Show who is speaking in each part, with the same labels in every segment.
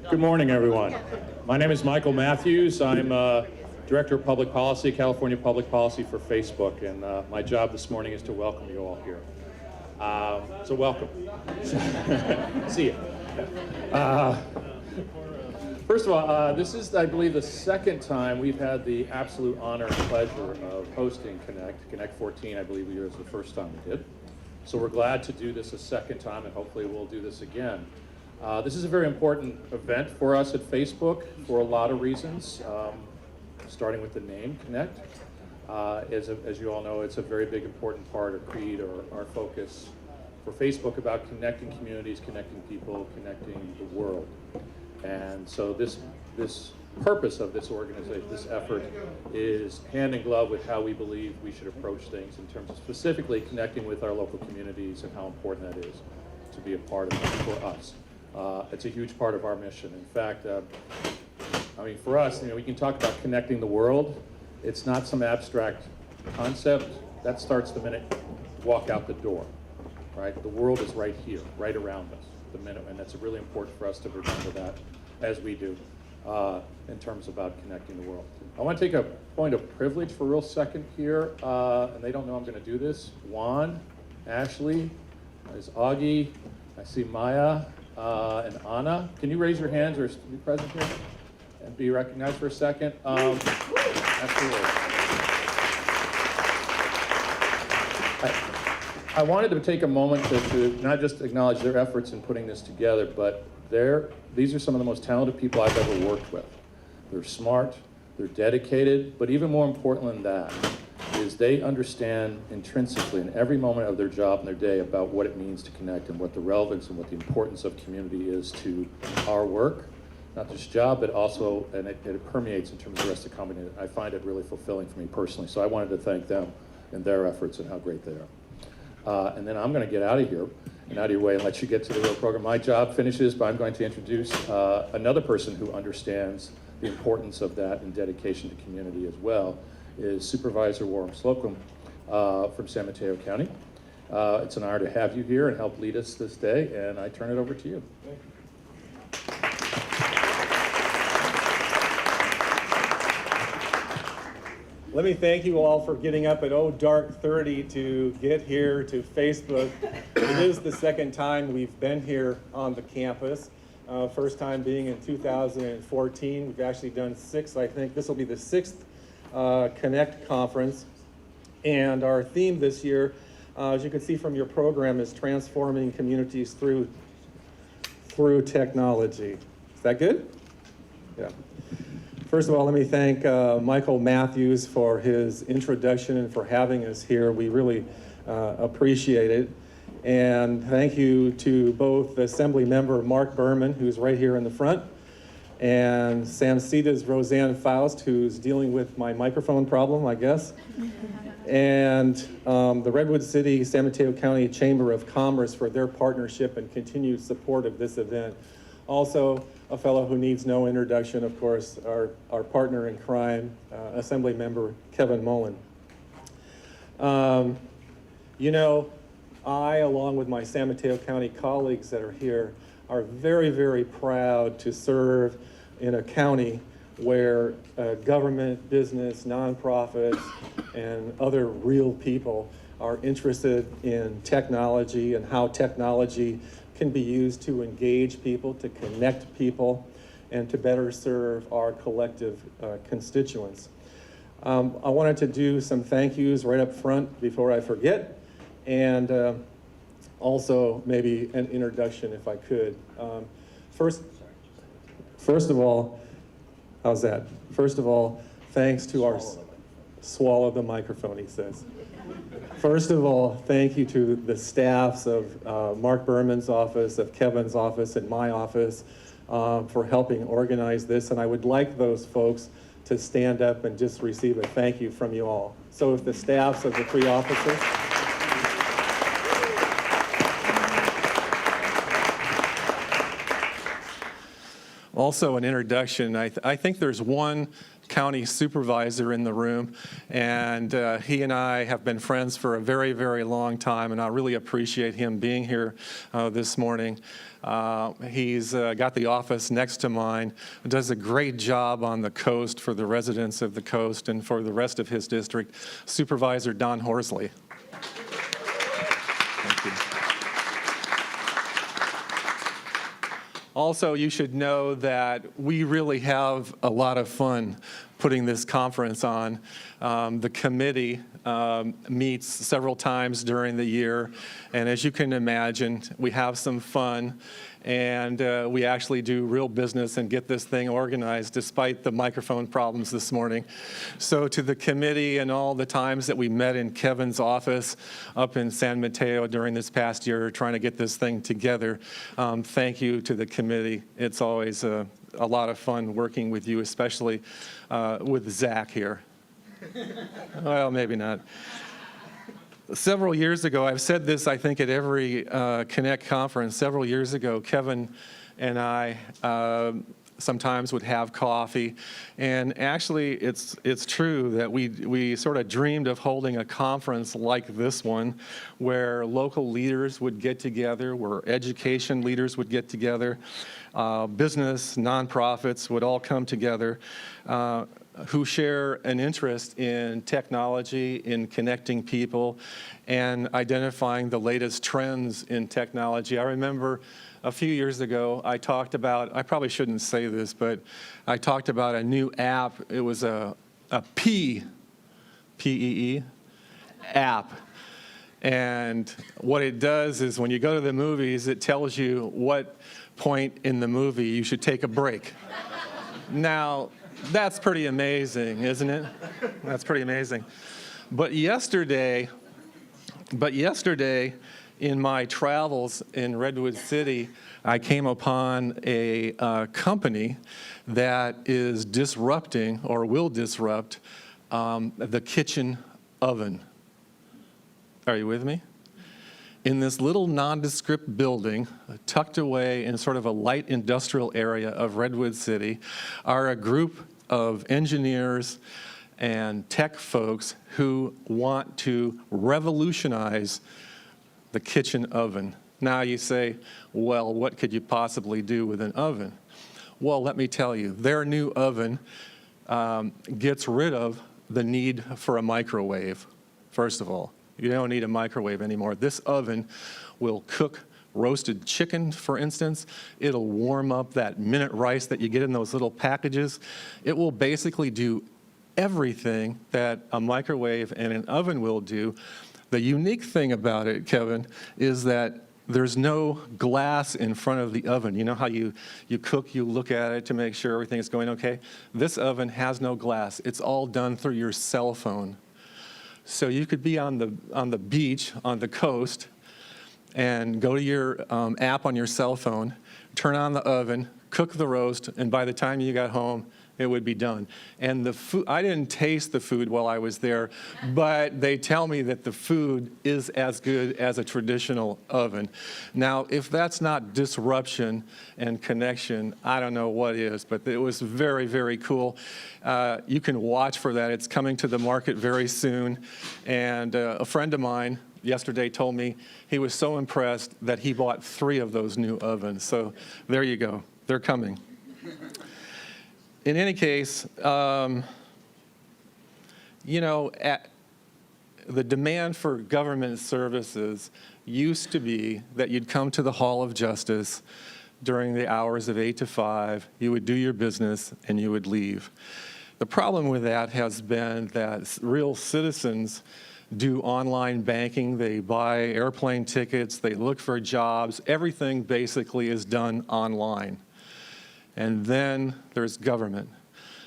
Speaker 1: Good morning, everyone. My name is Michael Matthews. I'm Director of Public Policy, California Public Policy for Facebook, and my job this morning is to welcome you all here. So welcome. See you. First of all, this is, I believe, the second time we've had the absolute honor and pleasure of hosting Connect18. I believe it was the first time we did. So we're glad to do this a second time, and hopefully we'll do this again. This is a very important event for us at Facebook for a lot of reasons, starting with the name, Connect. As you all know, it's a very big, important part of Creed, or our focus for Facebook, about connecting communities, connecting people, connecting the world. And so this purpose of this organization, this effort, is hand in glove with how we believe we should approach things in terms of specifically connecting with our local communities and how important that is to be a part of it for us. It's a huge part of our mission. In fact, I mean, for us, we can talk about connecting the world. It's not some abstract concept. That starts the minute you walk out the door, right? The world is right here, right around us, the minute, and it's really important for us to remember that, as we do, in terms about connecting the world. I want to take a point of privilege for a real second here, and they don't know I'm going to do this. Juan, Ashley, there's Augie, I see Maya, and Anna. Can you raise your hands or be present here and be recognized for a second? Absolutely. I wanted to take a moment to not just acknowledge their efforts in putting this together, but these are some of the most talented people I've ever worked with. They're smart, they're dedicated, but even more important than that is they understand intrinsically in every moment of their job and their day about what it means to connect and what the relevance and what the importance of community is to our work. Not just job, but also, and it permeates in terms of the rest of the company. I find it really fulfilling for me personally. So I wanted to thank them and their efforts and how great they are. And then I'm going to get out of here and out of your way and let you get to the real program. My job finishes, but I'm going to introduce another person who understands the importance of that and dedication to community as well, is Supervisor Slocum from San Mateo County. It's an honor to have you here and help lead us this day, and I turn it over to you. Thank you.
Speaker 2: Let me thank you all for getting up at dark 30 to get here to Facebook. It is the second time we've been here on the campus. First time being in 2014. We've actually done 6. I think this will be the 6th Connect conference. And our theme this year, as you can see from your program, is transforming communities through technology. Is that good? Yeah. First of all, let me thank Michael Matthews for his introduction and for having us here. We really appreciate it. And thank you to both Assembly Member Mark Berman, who's right here in the front, and SAMCEDA's Roseanne Faust, who's dealing with my microphone problem, I guess, and the Redwood City San Mateo County Chamber of Commerce for their partnership and continued support of this event. Also, a fellow who needs no introduction, of course, our partner in crime, Assembly Member Kevin Mullin. You know, I, along with my San Mateo County colleagues that are here, are very, very proud to serve in a county where government, business, nonprofits, and other real people are interested in technology and how technology can be used to engage people, to connect people, and to better serve our collective constituents. I wanted to do some thank yous right up front before I forget, and also maybe an introduction if I could. First of all, how's that? First of all, thanks to our, swallow the microphone, he says. First of all, thank you to the staffs of Mark Berman's office, of Kevin's office, and my office for helping organize this. And I would like those folks to stand up and just receive a thank you from you all. So if the staffs of the 3 offices. Also, an introduction. I think there's one county supervisor in the room, and he and I have been friends for a very, very long time, and I really appreciate him being here this morning. He's got the office next to mine, does a great job on the coast for the residents of the coast and for the rest of his district, Supervisor Don Horsley. Thank you. Also, you should know that we really have a lot of fun putting this conference on. The committee meets several times during the year, and as you can imagine, we have some fun, and we actually do real business and get this thing organized despite the microphone problems this morning. So to the committee and all the times that we met in Kevin's office up in San Mateo during this past year trying to get this thing together, thank you to the committee. It's always a lot of fun working with you, especially with Zach here. Well, maybe not. Several years ago, I've said this, I think, at every Connect conference. Several years ago, Kevin and I sometimes would have coffee, and actually, it's true that we sort of dreamed of holding a conference like this one, where local leaders would get together, where education leaders would get together, business, nonprofits would all come together, who share an interest in technology, in connecting people, and identifying the latest trends in technology. I remember a few years ago, I talked about, I probably shouldn't say this, but I talked about a new app. It was a P-E-E, app. And what it does is when you go to the movies, it tells you what point in the movie you should take a break. Now, that's pretty amazing, isn't it? That's pretty amazing. But yesterday, in my travels in Redwood City, I came upon a company that is disrupting or will disrupt the kitchen oven. Are you with me? In this little nondescript building, tucked away in sort of a light industrial area of Redwood City, are a group of engineers and tech folks who want to revolutionize the kitchen oven. Now you say, well, what could you possibly do with an oven? Well, let me tell you, their new oven gets rid of the need for a microwave, first of all. You don't need a microwave anymore. This oven will cook roasted chicken, for instance. It'll warm up that minute rice that you get in those little packages. It will basically do everything that a microwave and an oven will do. The unique thing about it, Kevin, is that there's no glass in front of the oven. You know how you cook, you look at it to make sure everything is going okay? This oven has no glass. It's all done through your cell phone. So you could be on the beach, on the coast, and go to your app on your cell phone, turn on the oven, cook the roast, and by the time you got home, it would be done. And the food, I didn't taste the food while I was there, but they tell me that the food is as good as a traditional oven. Now, if that's not disruption and connection, I don't know what is, but it was very, very cool. You can watch for that. It's coming to the market very soon. And a friend of mine yesterday told me he was so impressed that he bought 3 of those new ovens. So there you go. They're coming. In any case, you know, the demand for government services used to be that you'd come to the Hall of Justice during the hours of 8 to 5, you would do your business, and you would leave. The problem with that has been that real citizens do online banking, they buy airplane tickets, they look for jobs, everything basically is done online. And then there's government.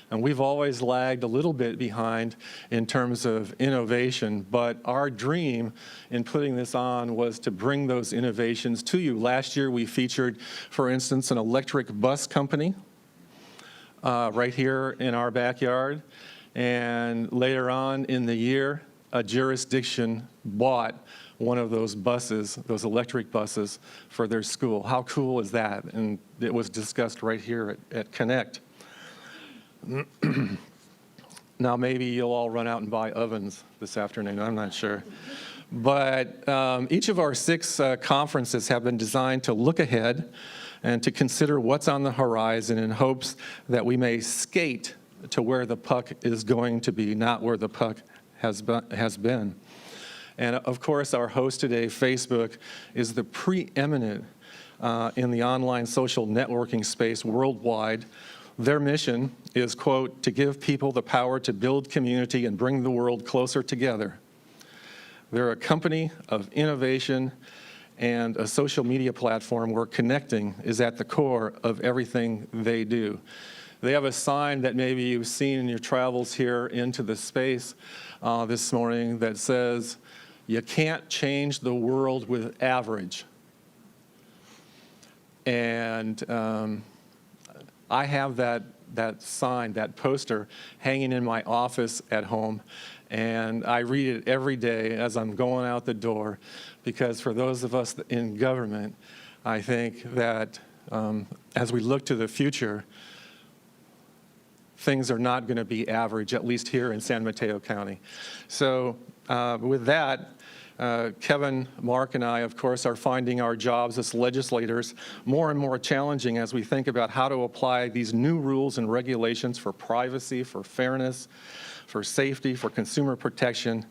Speaker 2: And we've always lagged a little bit behind in terms of innovation, but our dream in putting this on was to bring those innovations to you. Last year we featured, for instance, an electric bus company right here in our backyard. And later on in the year, a jurisdiction bought one of those buses, those electric buses, for their school. How cool is that? And it was discussed right here at Connect. Now, maybe you'll all run out and buy ovens this afternoon, I'm not sure. But each of our 6 conferences have been designed to look ahead and to consider what's on the horizon in hopes that we may skate to where the puck is going to be, not where the puck has been. And of course, our host today, Facebook, is the preeminent in the online social networking space worldwide. Their mission is, quote, to give people the power to build community and bring the world closer together. They're a company of innovation and a social media platform where connecting is at the core of everything they do. They have a sign that maybe you've seen in your travels here into the space this morning that says, you can't change the world with average. And I have that sign, that poster, hanging in my office at home, and I read it every day as I'm going out the door, because for those of us in government, I think that as we look to the future, things are not going to be average, at least here in San Mateo County. So with that, Kevin, Mark, and I, of course, are finding our jobs as legislators more and more challenging as we think about how to apply these new rules and regulations for privacy, for fairness, for safety, for consumer protection,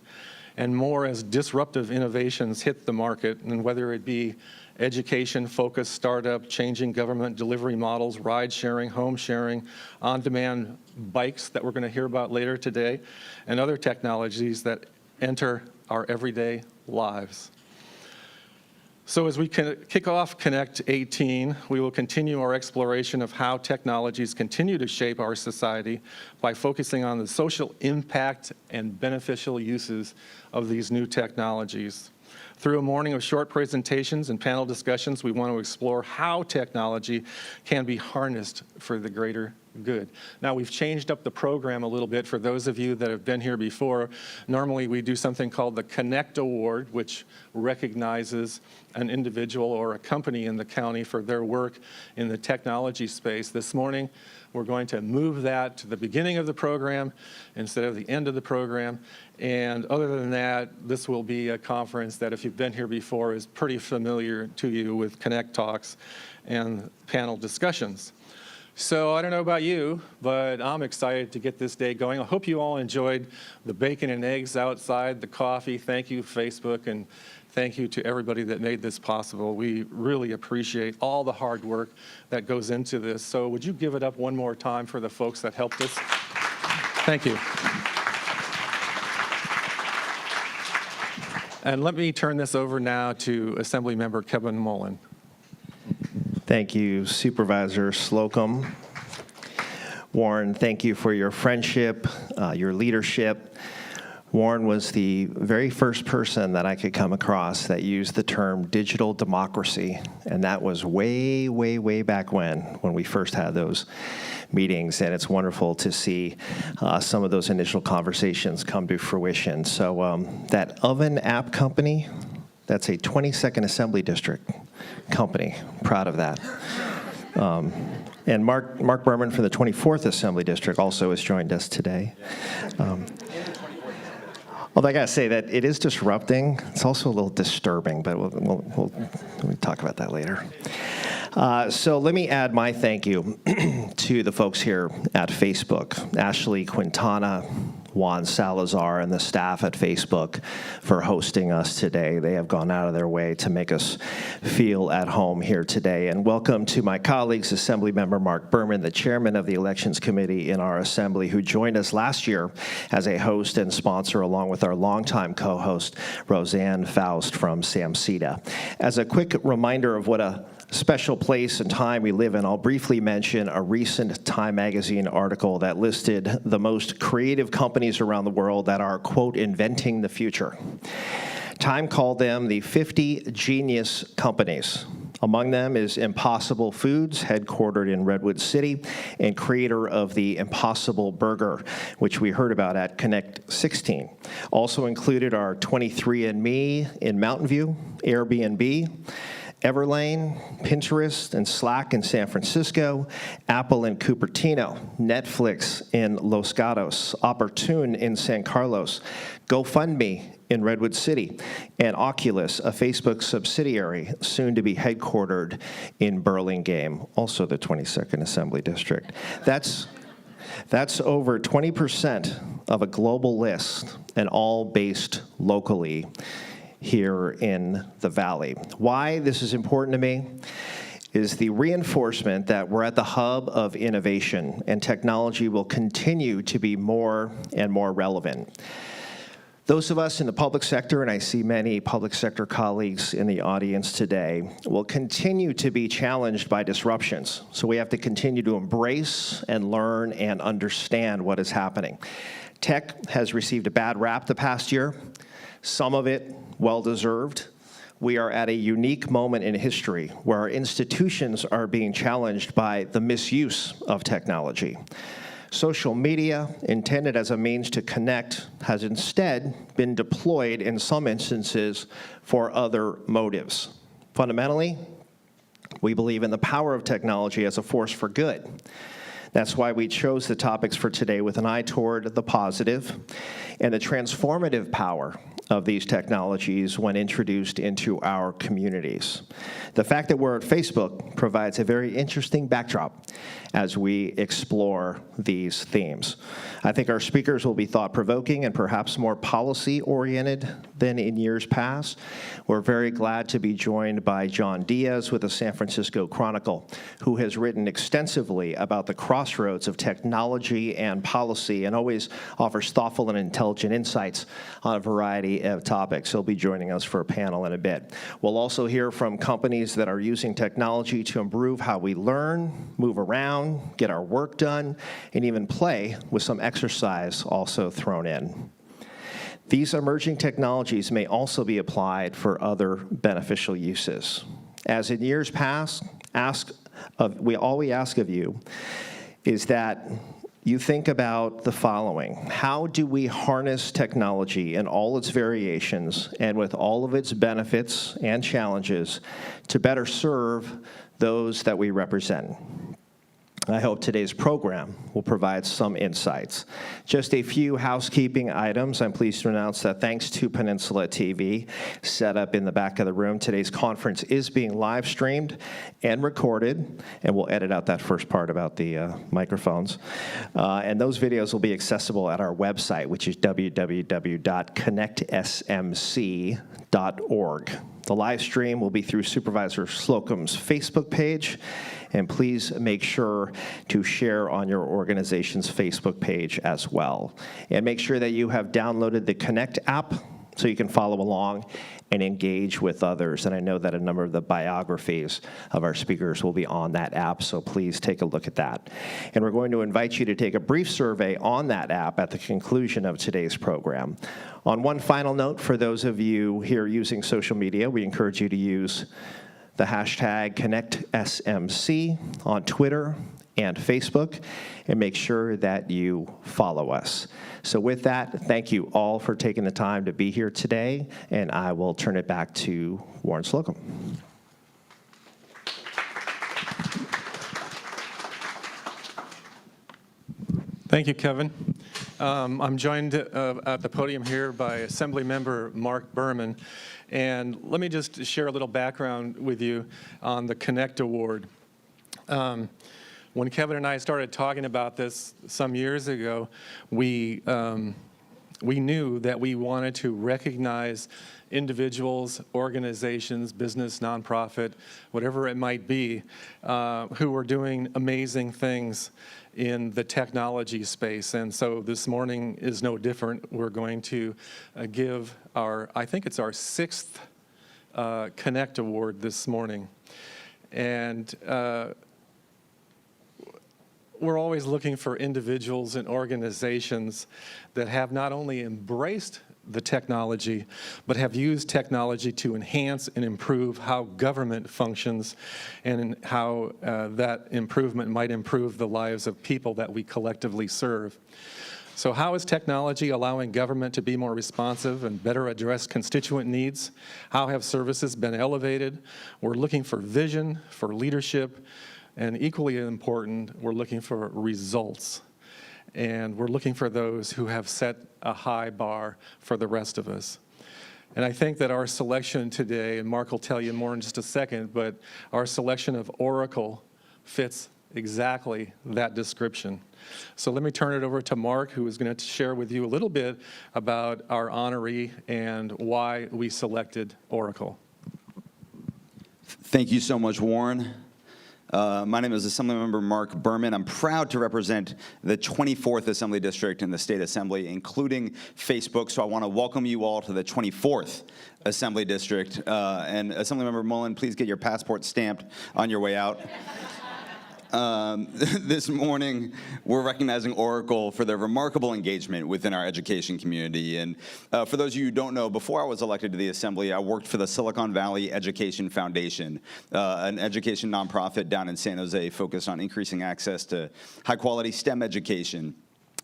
Speaker 2: and more as disruptive innovations hit the market, and whether it be education-focused startup, changing government delivery models, ride-sharing, home-sharing, on-demand bikes that we're going to hear about later today, and other technologies that enter our everyday lives. So as we kick off Connect18, we will continue our exploration of how technologies continue to shape our society by focusing on the social impact and beneficial uses of these new technologies. Through a morning of short presentations and panel discussions, we want to explore how technology can be harnessed for the greater good. Now, we've changed up the program a little bit for those of you that have been here before. Normally, we do something called the Connect Award, which recognizes an individual or a company in the county for their work in the technology space. This morning, we're going to move that to the beginning of the program instead of the end of the program. And other than that, this will be a conference that, if you've been here before, is pretty familiar to you with Connect Talks and panel discussions. So I don't know about you, but I'm excited to get this day going. I hope you all enjoyed the bacon and eggs outside, the coffee. Thank you, Facebook, and thank you to everybody that made this possible. We really appreciate all the hard work that goes into this. So would you give it up one more time for the folks that helped us? Thank you. And let me turn this over now to Assemblymember Kevin Mullin.
Speaker 3: Thank you, Supervisor Slocum. Warren, thank you for your friendship, your leadership. Warren was the very first person that I could come across that used the term digital democracy, and that was way, way, way back when we first had those meetings, and it's wonderful to see some of those initial conversations come to fruition. So that oven app company, that's a 22nd Assembly District company. Proud of that. And Mark Berman from the 24th Assembly District also has joined us today. Although I gotta say that it is disrupting. It's also a little disturbing, but we'll talk about that later. So let me add my thank you to the folks here at Facebook, Ashley Quintana, Juan Salazar, and the staff at Facebook for hosting us today. They have gone out of their way to make us feel at home here today. And welcome to my colleagues, Assemblymember Mark Berman, the chairman of the Elections Committee in our Assembly, who joined us last year as a host and sponsor, along with our longtime co-host, Roseanne Faust from SAMCEDA. As a quick reminder of what a special place and time we live in, I'll briefly mention a recent Time magazine article that listed the most creative companies around the world that are, quote, inventing the future. Time called them the 50 genius companies Among them is Impossible Foods, headquartered in Redwood City, and creator of the Impossible Burger, which we heard about at Connect18. Also included are 23andMe in Mountain View, Airbnb, Everlane, Pinterest, and Slack in San Francisco, Apple in Cupertino, Netflix in Los Gatos, Opportune in San Carlos, GoFundMe in Redwood City, and Oculus, a Facebook subsidiary, soon to be headquartered in Burlingame, also the 22nd Assembly District. That's over 20% of a global list, and all based locally here in the Valley. Why this is important to me is the reinforcement that we're at the hub of innovation, and technology will continue to be more and more relevant. Those of us in the public sector, and I see many public sector colleagues in the audience today, will continue to be challenged by disruptions. So we have to continue to embrace and learn and understand what is happening. Tech has received a bad rap the past year, some of it well-deserved. We are at a unique moment in history where our institutions are being challenged by the misuse of technology. Social media, intended as a means to connect, has instead been deployed in some instances for other motives. Fundamentally, we believe in the power of technology as a force for good. That's why we chose the topics for today with an eye toward the positive and the transformative power of these technologies when introduced into our communities. The fact that we're at Facebook provides a very interesting backdrop as we explore these themes. I think our speakers will be thought-provoking and perhaps more policy-oriented than in years past. We're very glad to be joined by John Diaz with the San Francisco Chronicle, who has written extensively about the crossroads of technology and policy and always offers thoughtful and intelligent insights on a variety of topics. He'll be joining us for a panel in a bit. We'll also hear from companies that are using technology to improve how we learn, move around, get our work done, and even play, with some exercise also thrown in. These emerging technologies may also be applied for other beneficial uses. As in years past, all we ask of you is that you think about the following. How do we harness technology in all its variations and with all of its benefits and challenges to better serve those that we represent? I hope today's program will provide some insights. Just a few housekeeping items. I'm pleased to announce that thanks to Peninsula TV, set up in the back of the room, today's conference is being live streamed and recorded, and we'll edit out that first part about the microphones. And those videos will be accessible at our website, which is www.connectsmc.org. The live stream will be through Supervisor Slocum's Facebook page, and please make sure to share on your organization's Facebook page as well. And make sure that you have downloaded the Connect app so you can follow along and engage with others. And I know that a number of the biographies of our speakers will be on that app, so please take a look at that. And we're going to invite you to take a brief survey on that app at the conclusion of today's program. On one final note, for those of you here using social media, we encourage you to use the hashtag ConnectSMC on Twitter and Facebook, and make sure that you follow us. So with that, thank you all for taking the time to be here today, and I will turn it back to Warren Slocum.
Speaker 2: Thank you, Kevin. I'm joined at the podium here by Assembly Member Mark Berman. And let me just share a little background with you on the Connect Award. When Kevin and I started talking about this some years ago, we knew that we wanted to recognize individuals, organizations, business, nonprofit, whatever it might be, who were doing amazing things in the technology space. And so this morning is no different. We're going to give I think it's our 6th Connect Award this morning. And we're always looking for individuals and organizations that have not only embraced the technology, but have used technology to enhance and improve how government functions and how that improvement might improve the lives of people that we collectively serve. So how is technology allowing government to be more responsive and better address constituent needs? How have services been elevated? We're looking for vision, for leadership, and equally important, we're looking for results. And we're looking for those who have set a high bar for the rest of us. And I think that our selection today, and Mark will tell you more in just a second, but our selection of Oracle fits exactly that description. So let me turn it over to Mark, who is going to share with you a little bit about our honoree and why we selected Oracle.
Speaker 4: Thank you so much, Warren. My name is Assemblymember Mark Berman. I'm proud to represent the 24th Assembly District in the State Assembly, including Facebook. So I want to welcome you all to the 24th Assembly District. And Assemblymember Mullin, please get your passport stamped on your way out. This morning, we're recognizing Oracle for their remarkable engagement within our education community. And for those of you who don't know, before I was elected to the Assembly, I worked for the Silicon Valley Education Foundation, an education nonprofit down in San Jose focused on increasing access to high-quality STEM education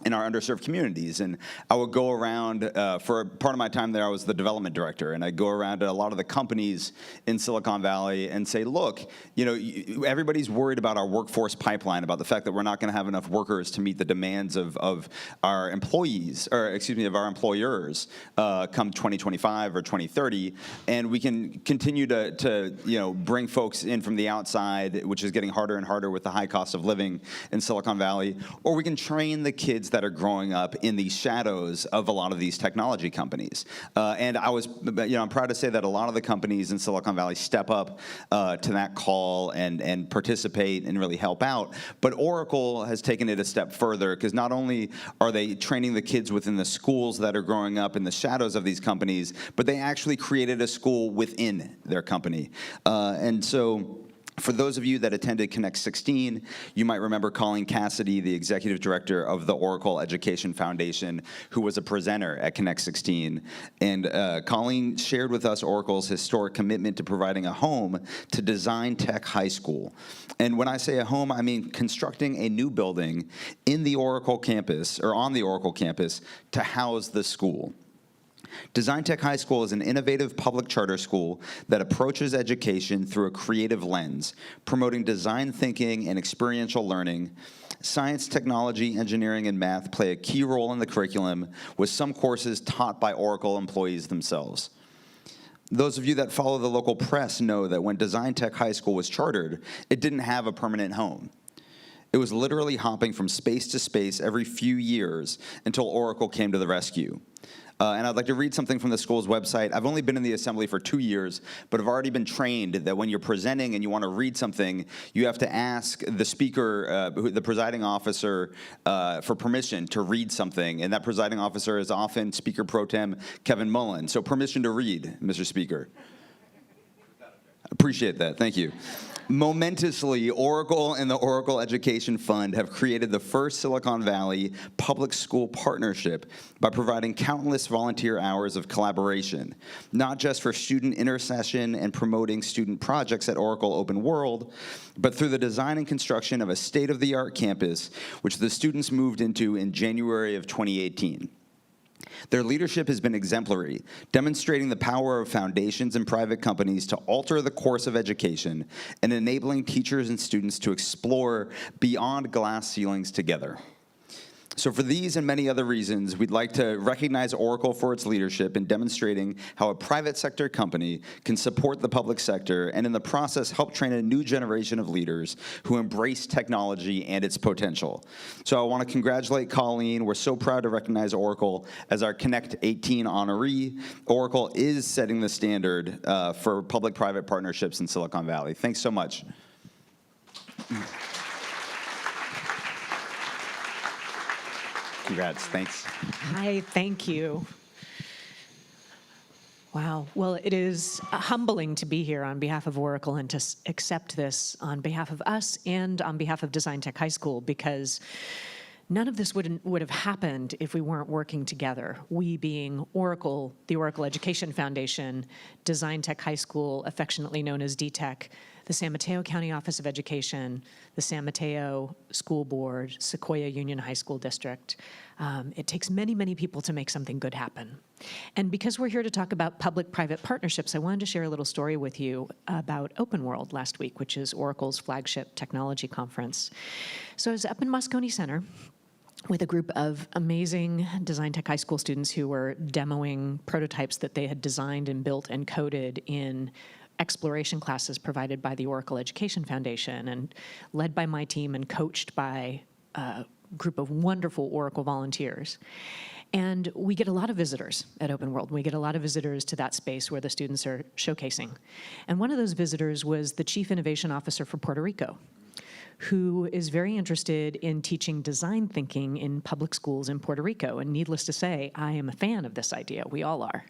Speaker 4: in our underserved communities. And I would go around, for part of my time there, I was the development director, and I'd go around to a lot of the companies in Silicon Valley and say, look, you know, everybody's worried about our workforce pipeline, about the fact that we're not going to have enough workers to meet the demands of our employees, or excuse me, of our employers come 2025 or 2030, and we can continue to you know, bring folks in from the outside, which is getting harder and harder with the high cost of living in Silicon Valley, or we can train the kids that are growing up in the shadows of a lot of these technology companies. And I was, you know, I'm proud to say that a lot of the companies in Silicon Valley step up to that call and participate and really help out. But Oracle has taken it a step further, because not only are they training the kids within the schools that are growing up in the shadows of these companies, but they actually created a school within their company. And so, for those of you that attended Connect18, you might remember Colleen Cassidy, the executive director of the Oracle Education Foundation, who was a presenter at Connect18. And Colleen shared with us Oracle's historic commitment to providing a home to Design Tech High School. And when I say a home, I mean constructing a new building in the Oracle campus, or on the Oracle campus, to house the school. Design Tech High School is an innovative public charter school that approaches education through a creative lens, promoting design thinking and experiential learning. Science, technology, engineering, and math play a key role in the curriculum, with some courses taught by Oracle employees themselves. Those of you that follow the local press know that when Design Tech High School was chartered, it didn't have a permanent home. It was literally hopping from space to space every few years until Oracle came to the rescue. And I'd like to read something from the school's website. I've only been in the Assembly for 2 years, but I've already been trained that when you're presenting and you want to read something, you have to ask the speaker, the presiding officer, for permission to read something. And that presiding officer is often Speaker Pro Tem Kevin Mullin. So permission to read, Mr. Speaker. Appreciate that. Thank you. Momentously, Oracle and the Oracle Education Fund have created the first Silicon Valley public school partnership by providing countless volunteer hours of collaboration, not just for student intercession and promoting student projects at Oracle Open World, but through the design and construction of a state-of-the-art campus, which the students moved into in January of 2018. Their leadership has been exemplary, demonstrating the power of foundations and private companies to alter the course of education and enabling teachers and students to explore beyond glass ceilings together. So for these and many other reasons, we'd like to recognize Oracle for its leadership in demonstrating how a private sector company can support the public sector and in the process help train a new generation of leaders who embrace technology and its potential. So I want to congratulate Colleen. We're so proud to recognize Oracle as our Connect18 honoree. Oracle is setting the standard for public-private partnerships in Silicon Valley. Thanks so much. Congrats, thanks.
Speaker 5: Hi, thank you. Wow, well, it is humbling to be here on behalf of Oracle and to accept this on behalf of us and on behalf of Design Tech High School, because None of this would have happened if we weren't working together. We being Oracle, the Oracle Education Foundation, Design Tech High School, affectionately known as DTech, the San Mateo County Office of Education, the San Mateo School Board, Sequoia Union High School District. It takes many, many people to make something good happen. And because we're here to talk about public-private partnerships, I wanted to share a little story with you about Open World last week, which is Oracle's flagship technology conference. So I was up in Moscone Center with a group of amazing Design Tech High School students who were demoing prototypes that they had designed and built and coded in exploration classes provided by the Oracle Education Foundation and led by my team and coached by a group of wonderful Oracle volunteers. And we get a lot of visitors at Open World. We get a lot of visitors to that space where the students are showcasing. And one of those visitors was the Chief Innovation Officer for Puerto Rico, who is very interested in teaching design thinking in public schools in Puerto Rico. And needless to say, I am a fan of this idea. We all are.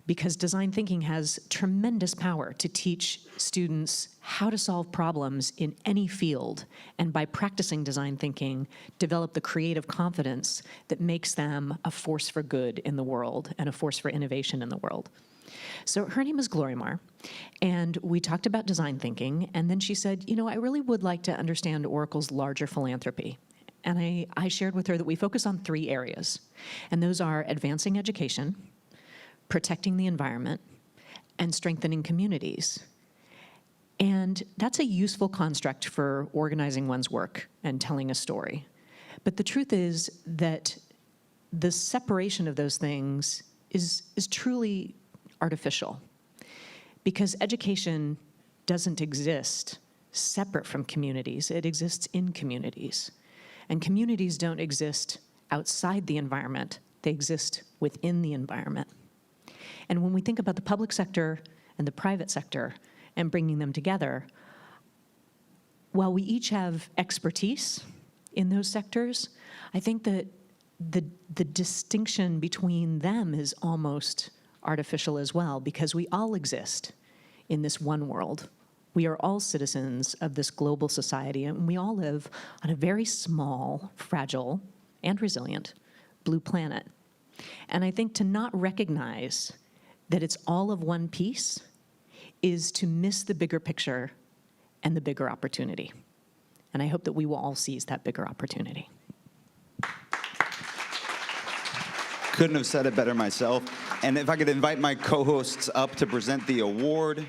Speaker 5: Because design thinking has tremendous power to teach students how to solve problems in any field, and by practicing design thinking, develop the creative confidence that makes them a force for good in the world and a force for innovation in the world. So her name is Glorimar, and we talked about design thinking, and then she said, you know, I really would like to understand Oracle's larger philanthropy. And I shared with her that we focus on 3 areas, and those are advancing education, protecting the environment, and strengthening communities. And that's a useful construct for organizing one's work and telling a story. But the truth is that the separation of those things is truly artificial, because education doesn't exist separate from communities. It exists in communities. And communities don't exist outside the environment. They exist within the environment. And when we think about the public sector and the private sector and bringing them together, while we each have expertise in those sectors, I think that the distinction between them is almost artificial as well, because we all exist in this one world. We are all citizens of this global society, and we all live on a very small, fragile, and resilient blue planet. And I think to not recognize that it's all of one piece is to miss the bigger picture and the bigger opportunity. And I hope that we will all seize that bigger opportunity.
Speaker 4: Couldn't have said it better myself. And if I could invite my co-hosts up to present the award.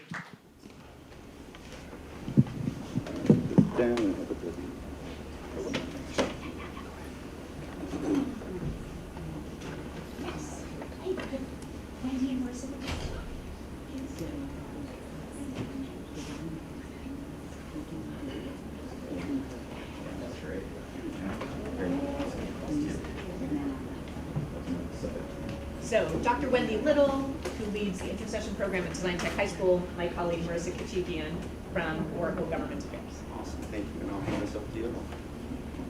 Speaker 5: So Dr. Wendy Little, who leads the intercession program at Design Tech High School, my colleague Marissa Kachikian from Oracle Government Affairs.
Speaker 6: Awesome, thank you, and I'll hand this up to you.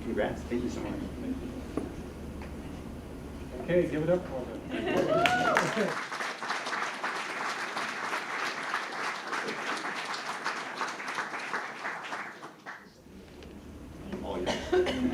Speaker 6: Congrats, thank you so much.
Speaker 2: Okay, give it up for them.
Speaker 6: All yours.